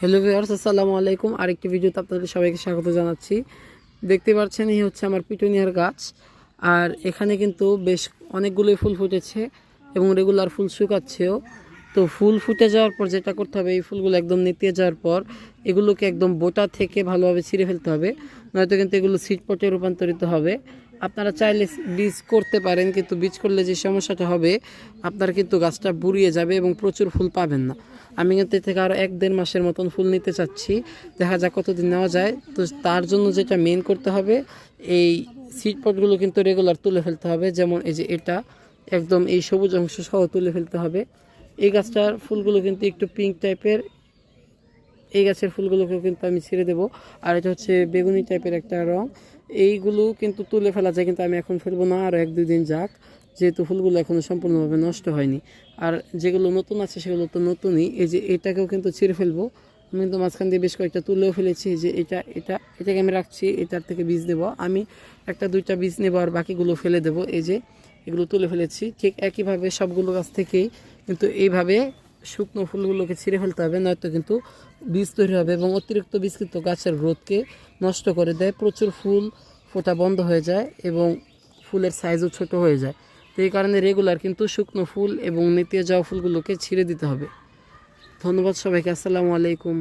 Hello viewers, আসসালামু আলাইকুম। আরেকটি ভিডিওতে আপনাদের সবাইকে স্বাগত জানাচ্ছি। দেখতে পাচ্ছেন এই হচ্ছে আমার পিটুনিয়ার গাছ। আর এখানে কিন্তু বেশ অনেকগুলোই ফুল ফুটেছে এবং রেগুলার ফুল শুকাচ্ছেও। তো ফুল ফুটে যাওয়ার পর যেটা করতে হবে, এই ফুলগুলো একদম নেতিয়ে যাওয়ার পর এগুলোকে একদম বোটা থেকে ভালোভাবে ছিঁড়ে ফেলতে হবে, নয়তো কিন্তু এগুলো সিড পটে রূপান্তরিত হবে। আপনারা চাইলে বীজ করতে পারেন, কিন্তু বীজ করলে যে সমস্যাটা হবে, আপনার কিন্তু গাছটা বুড়িয়ে যাবে এবং প্রচুর ফুল পাবেন না। আমি কিন্তু এর থেকে আরও 1-1.5 মাসের মতন ফুল নিতে চাচ্ছি, দেখা যাক কতদিন নেওয়া যায়। তো তার জন্য যেটা মেন করতে হবে, এই সিড পটগুলো কিন্তু রেগুলার তুলে ফেলতে হবে। যেমন এই যে এটা একদম এই সবুজ অংশ সহ তুলে ফেলতে হবে। এই গাছটার ফুলগুলো কিন্তু একটু পিঙ্ক টাইপের, এই গাছের ফুলগুলোকেও কিন্তু আমি ছেড়ে দেবো। আর এটা হচ্ছে বেগুনি টাইপের একটা রং। এইগুলো কিন্তু তুলে ফেলা যায়, কিন্তু আমি এখন ফেলবো না, আরও 1-2 দিন যাক, যেহেতু ফুলগুলো এখনও সম্পূর্ণভাবে নষ্ট হয়নি। আর যেগুলো নতুন আছে সেগুলো তো নতুনই। এই যে এটাকেও কিন্তু ছিঁড়ে ফেলবো। আমি কিন্তু মাঝখান দিয়ে বেশ কয়েকটা তুলেও ফেলেছি। যে এটাকে আমি রাখছি, এটার থেকে বীজ নেব আমি, 1-2টা বীজ নেব আর বাকিগুলো ফেলে দেবো। এই যে এগুলো তুলে ফেলেছি। ঠিক একইভাবে সবগুলো গাছ থেকেই কিন্তু এইভাবে শুকনো ফুলগুলোকে ছিঁড়ে ফেলতে হবে, নয়তো কিন্তু বীজ তৈরি হবে এবং অতিরিক্ত বীজ কিন্তু গাছের গ্রোথকে নষ্ট করে দেয়। প্রচুর ফুল ফোটা বন্ধ হয়ে যায় এবং ফুলের সাইজও ছোট হয়ে যায়। তো এই কারণে রেগুলার কিন্তু শুকনো ফুল এবং নেতিয়ে যাওয়া ফুলগুলোকে ছিঁড়ে দিতে হবে। ধন্যবাদ সবাইকে। আসসালামু আলাইকুম।